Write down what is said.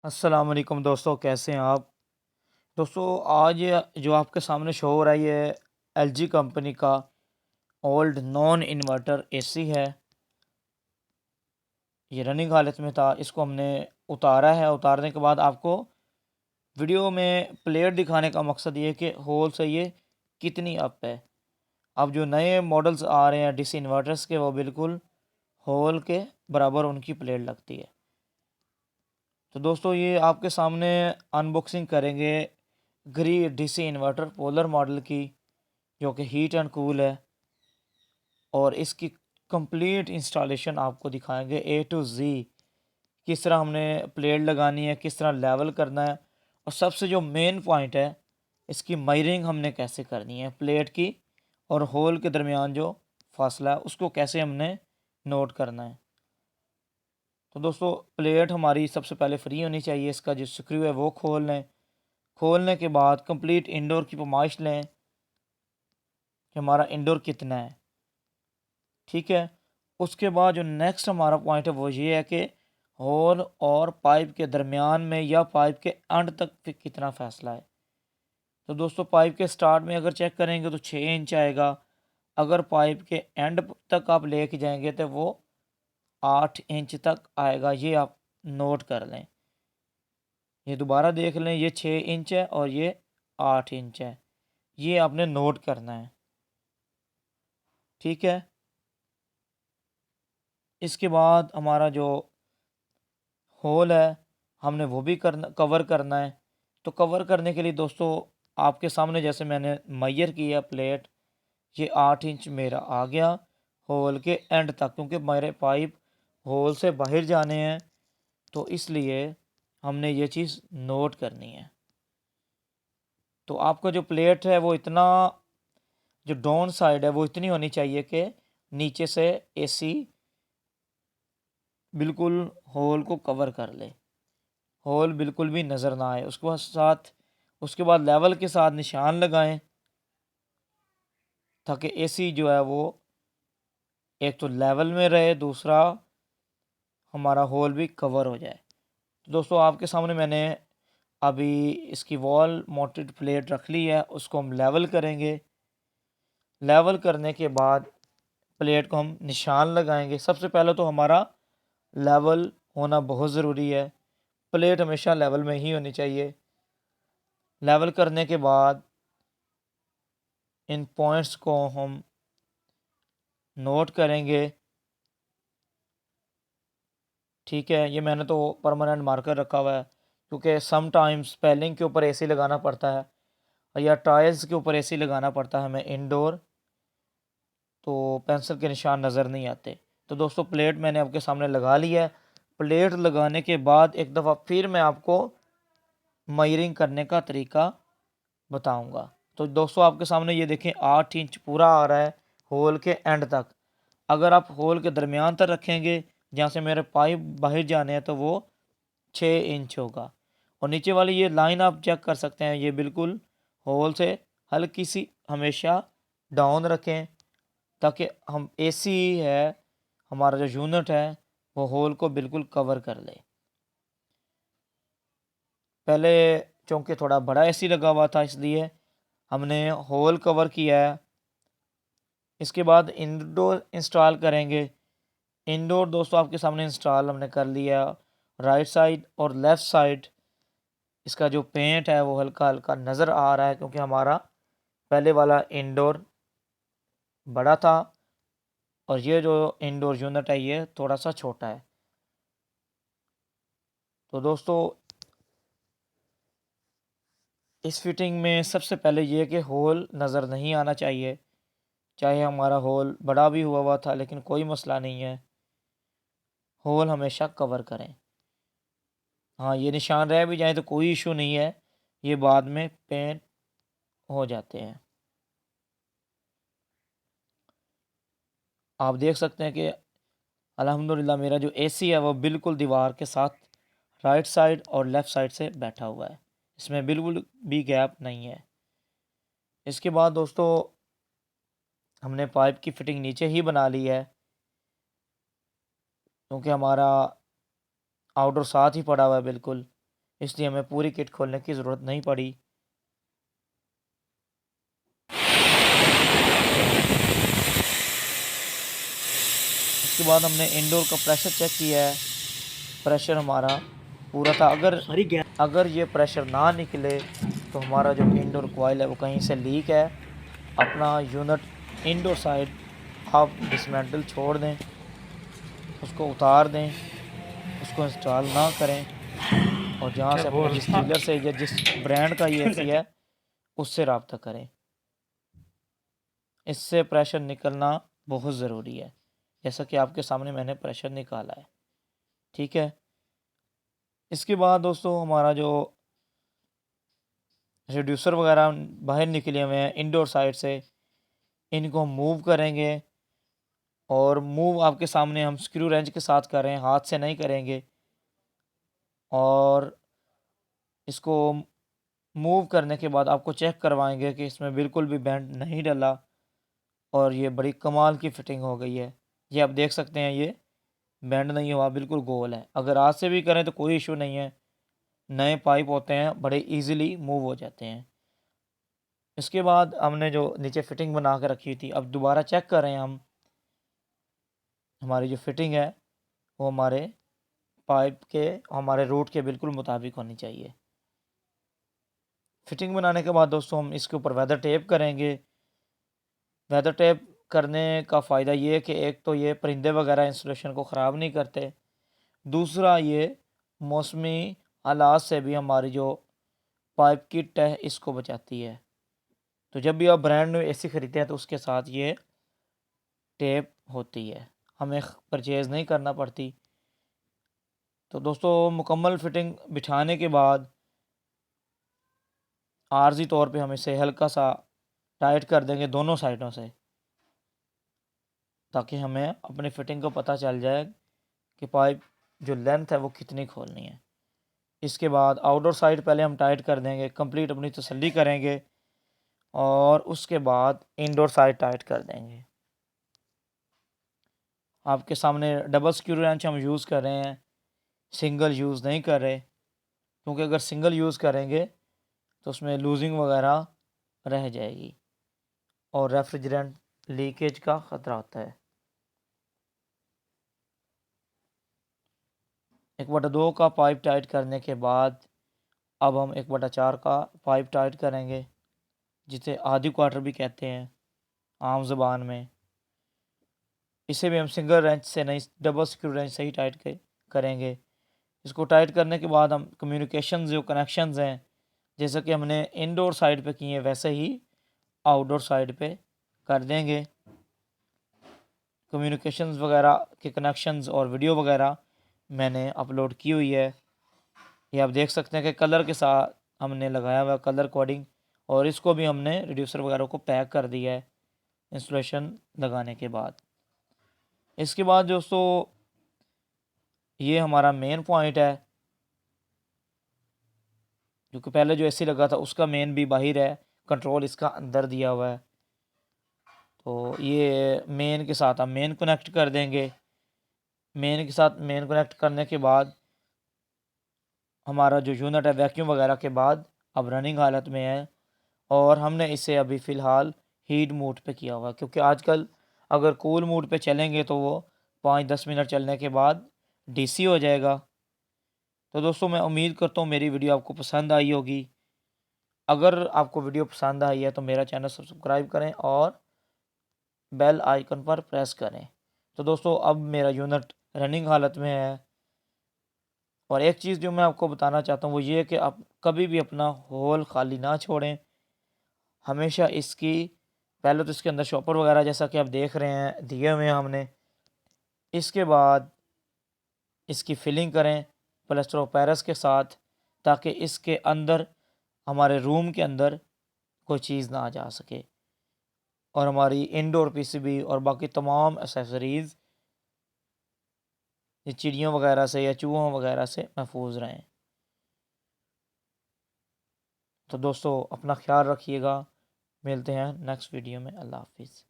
अस्सलाम वालेकुम दोस्तों, कैसे हैं आप? दोस्तों, आज जो आपके सामने शो हो रहा है ये एलजी कंपनी का ओल्ड नॉन इन्वर्टर एसी है। ये रनिंग हालत में था, इसको हमने उतारा है। उतारने के बाद आपको वीडियो में प्लेट दिखाने का मकसद ये है कि होल से ये कितनी अप है। अब जो नए मॉडल्स आ रहे हैं डीसी इन्वर्टर्स के, वो बिल्कुल होल के बराबर उनकी प्लेट लगती है। तो दोस्तों, ये आपके सामने अनबॉक्सिंग करेंगे ग्री डीसी इन्वर्टर पोलर मॉडल की, जो कि हीट एंड कूल है। और इसकी कंप्लीट इंस्टॉलेशन आपको दिखाएंगे ए टू ज़ी, किस तरह हमने प्लेट लगानी है, किस तरह लेवल करना है, और सबसे जो मेन पॉइंट है, इसकी मायरिंग हमने कैसे करनी है प्लेट की, और होल के दरमियान जो फासला है उसको कैसे हमने नोट करना है। तो दोस्तों, प्लेट हमारी सबसे पहले फ्री होनी चाहिए। इसका जो स्क्रू है वो खोल लें। खोलने के बाद कंप्लीट इंडोर की पमाइश लें कि हमारा इंडोर कितना है। ठीक है। उसके बाद जो नेक्स्ट हमारा पॉइंट है वो ये है कि होल और पाइप के दरमियान में या पाइप के एंड तक फिर कितना फासला है। तो दोस्तों, पाइप के स्टार्ट में अगर चेक करेंगे तो 6 इंच आएगा। अगर पाइप के एंड तक आप लेके जाएंगे तो वो 8 इंच तक आएगा। ये आप नोट कर लें। ये दोबारा देख लें, ये 6 इंच है और ये 8 इंच है। ये आपने नोट करना है। ठीक है। इसके बाद हमारा जो होल है हमने वो भी करना कवर करना है। तो कवर करने के लिए दोस्तों, आपके सामने जैसे मैंने मेजर किया प्लेट, ये 8 इंच मेरा आ गया होल के एंड तक, क्योंकि मेरे पाइप होल से बाहर जाने हैं। तो इसलिए हमने ये चीज़ नोट करनी है। तो आपका जो प्लेट है वो इतना, जो डाउन साइड है वो इतनी होनी चाहिए कि नीचे से एसी बिल्कुल होल को कवर कर ले, होल बिल्कुल भी नज़र ना आए। उसके बाद लेवल के साथ निशान लगाएं, ताकि एसी जो है वो एक तो लेवल में रहे, दूसरा हमारा होल भी कवर हो जाए। तो दोस्तों, आपके सामने मैंने अभी इसकी वॉल माउंटेड प्लेट रख ली है, उसको हम लेवल करेंगे। लेवल करने के बाद प्लेट को हम निशान लगाएंगे। सबसे पहले तो हमारा लेवल होना बहुत ज़रूरी है। प्लेट हमेशा लेवल में ही होनी चाहिए। लेवल करने के बाद इन पॉइंट्स को हम नोट करेंगे। ठीक है। ये मैंने तो परमानेंट मार्कर रखा हुआ है, क्योंकि सम टाइम्स स्पेलिंग के ऊपर एसी लगाना पड़ता है या टाइल्स के ऊपर एसी लगाना पड़ता है हमें इंडोर, तो पेंसिल के निशान नज़र नहीं आते। तो दोस्तों, प्लेट मैंने आपके सामने लगा लिया है। प्लेट लगाने के बाद एक दफ़ा फिर मैं आपको मायरिंग करने का तरीका बताऊंगा। तो दोस्तों, आपके सामने ये देखें 8 इंच पूरा आ रहा है होल के एंड तक। अगर आप होल के दरमियान तक रखेंगे, जहाँ से मेरे पाइप बाहर जाने हैं, तो वो 6 इंच होगा। और नीचे वाली ये लाइन आप चेक कर सकते हैं, ये बिल्कुल होल से हल्की सी हमेशा डाउन रखें, ताकि हम एसी है, हमारा जो यूनिट है, वो होल को बिल्कुल कवर कर ले। पहले चूँकि थोड़ा बड़ा एसी लगा हुआ था, इसलिए हमने होल कवर किया है। इसके बाद इंडोर इंस्टॉल करेंगे। इंडोर दोस्तों आपके सामने इंस्टॉल हमने कर लिया। राइट साइड और लेफ़्ट साइड इसका जो पेंट है वो हल्का हल्का नज़र आ रहा है, क्योंकि हमारा पहले वाला इंडोर बड़ा था और ये जो इंडोर यूनिट है ये थोड़ा सा छोटा है। तो दोस्तों, इस फिटिंग में सबसे पहले ये कि होल नज़र नहीं आना चाहिए। चाहे हमारा होल बड़ा भी हुआ हुआ था, लेकिन कोई मसला नहीं है, होल हमेशा कवर करें। हाँ, ये निशान रह भी जाए तो कोई इशू नहीं है, ये बाद में पेंट हो जाते हैं। आप देख सकते हैं कि अल्हम्दुलिल्लाह मेरा जो एसी है वो बिल्कुल दीवार के साथ राइट साइड और लेफ़्ट साइड से बैठा हुआ है, इसमें बिल्कुल भी गैप नहीं है। इसके बाद दोस्तों, हमने पाइप की फिटिंग नीचे ही बना ली है, क्योंकि हमारा आउटडोर साथ ही पड़ा हुआ है बिल्कुल। इसलिए हमें पूरी किट खोलने की ज़रूरत नहीं पड़ी। उसके बाद हमने इंडोर का प्रेशर चेक किया है, प्रेशर हमारा पूरा था। अगर ये प्रेशर ना निकले तो हमारा जो इंडोर कॉइल है वो कहीं से लीक है। अपना यूनिट इंडोर साइड आप डिसमेंटल छोड़ दें, उसको उतार दें, उसको इंस्टॉल ना करें और जहाँ से अपने जिस डीलर से या जिस ब्रांड का ये एसी है उससे रब्ता करें। इससे प्रेशर निकलना बहुत ज़रूरी है, जैसा कि आपके सामने मैंने प्रेशर निकाला है। ठीक है, इसके बाद दोस्तों हमारा जो रिड्यूसर वगैरह बाहर निकले हुए हैं इंडोर साइड से, इनको हम मूव करेंगे। और मूव आपके सामने हम स्क्रू रेंच के साथ कर रहे हैं, हाथ से नहीं करेंगे। और इसको मूव करने के बाद आपको चेक करवाएंगे कि इसमें बिल्कुल भी बेंड नहीं डला और ये बड़ी कमाल की फिटिंग हो गई है। ये आप देख सकते हैं, ये बेंड नहीं हुआ, बिल्कुल गोल है। अगर हाथ से भी करें तो कोई इशू नहीं है, नए पाइप होते हैं, बड़े इजीली मूव हो जाते हैं। इसके बाद हमने जो नीचे फिटिंग बना के रखी थी, अब दोबारा चेक कर रहे हैं हम, हमारी जो फिटिंग है वो हमारे पाइप के, हमारे रूट के बिल्कुल मुताबिक होनी चाहिए। फिटिंग बनाने के बाद दोस्तों हम इसके ऊपर वेदर टेप करेंगे। वेदर टेप करने का फ़ायदा ये है कि एक तो ये परिंदे वगैरह इंसुलेशन को ख़राब नहीं करते, दूसरा ये मौसमी हालात से भी हमारी जो पाइप किट है इसको बचाती है। तो जब भी आप ब्रांड न्यू एसी ख़रीदते हैं तो उसके साथ ये टेप होती है, हमें परचेज़ नहीं करना पड़ती। तो दोस्तों मुकम्मल फिटिंग बिठाने के बाद आर्जी तौर पे हम इसे हल्का सा टाइट कर देंगे दोनों साइडों से, ताकि हमें अपनी फिटिंग को पता चल जाए कि पाइप जो लेंथ है वो कितनी खोलनी है। इसके बाद आउटडोर साइड पहले हम टाइट कर देंगे, कंप्लीट अपनी तसल्ली करेंगे और उसके बाद इंडोर साइड टाइट कर देंगे। आपके सामने डबल स्क्रू रेंच हम यूज़ कर रहे हैं, सिंगल यूज़ नहीं कर रहे, क्योंकि अगर सिंगल यूज़ करेंगे तो उसमें लूजिंग वगैरह रह जाएगी और रेफ्रिजरेंट लीकेज का ख़तरा होता है। 1/2 का पाइप टाइट करने के बाद अब हम 1/4 का पाइप टाइट करेंगे, जिसे आधी क्वार्टर भी कहते हैं आम ज़बान में। इसे भी हम सिंगल रेंच से नहीं, डबल स्क्रू रेंच से ही टाइट करेंगे। इसको टाइट करने के बाद हम कम्युनिकेशन जो कनेक्शंस हैं, जैसे कि हमने इनडोर साइड पे किए वैसे ही आउटडोर साइड पे कर देंगे। कम्युनिकेशंस वगैरह के कनेक्शंस और वीडियो वगैरह मैंने अपलोड की हुई है, ये आप देख सकते हैं कि कलर के साथ हमने लगाया हुआ कलर कोडिंग, और इसको भी हमने रिड्यूसर वगैरह को पैक कर दिया है इंस्टॉलेशन लगाने के बाद। इसके बाद दोस्तों ये हमारा मेन पॉइंट है, क्योंकि पहले जो एसी लगा था उसका मेन भी बाहर है, कंट्रोल इसका अंदर दिया हुआ है। तो ये मेन के साथ हम मेन कनेक्ट कर देंगे। मेन के साथ मेन कनेक्ट करने के बाद हमारा जो यूनिट है वैक्यूम वगैरह के बाद अब रनिंग हालत में है, और हमने इसे अभी फ़िलहाल हीट मोड पे किया हुआ है, क्योंकि आजकल अगर कूल मोड पे चलेंगे तो वो 5-10 मिनट चलने के बाद डीसी हो जाएगा। तो दोस्तों मैं उम्मीद करता हूँ मेरी वीडियो आपको पसंद आई होगी। अगर आपको वीडियो पसंद आई है तो मेरा चैनल सब्सक्राइब करें और बेल आइकन पर प्रेस करें। तो दोस्तों अब मेरा यूनिट रनिंग हालत में है, और एक चीज़ जो मैं आपको बताना चाहता हूँ वो ये है कि आप कभी भी अपना होल खाली ना छोड़ें। हमेशा इसकी पहले तो इसके अंदर शॉपर वगैरह जैसा कि आप देख रहे हैं दिए हुए हैं हमने, इसके बाद इसकी फिलिंग करें प्लास्टर ऑफ पेरिस के साथ, ताकि इसके अंदर हमारे रूम के अंदर कोई चीज़ ना आ जा सके और हमारी इंडोर पीसीबी और बाकी तमाम एसेसरीज़ चिड़ियों वगैरह से या चूहों वगैरह से महफूज रहें। तो दोस्तों अपना ख्याल रखिएगा, मिलते हैं नेक्स्ट वीडियो में। अल्लाह हाफिज़।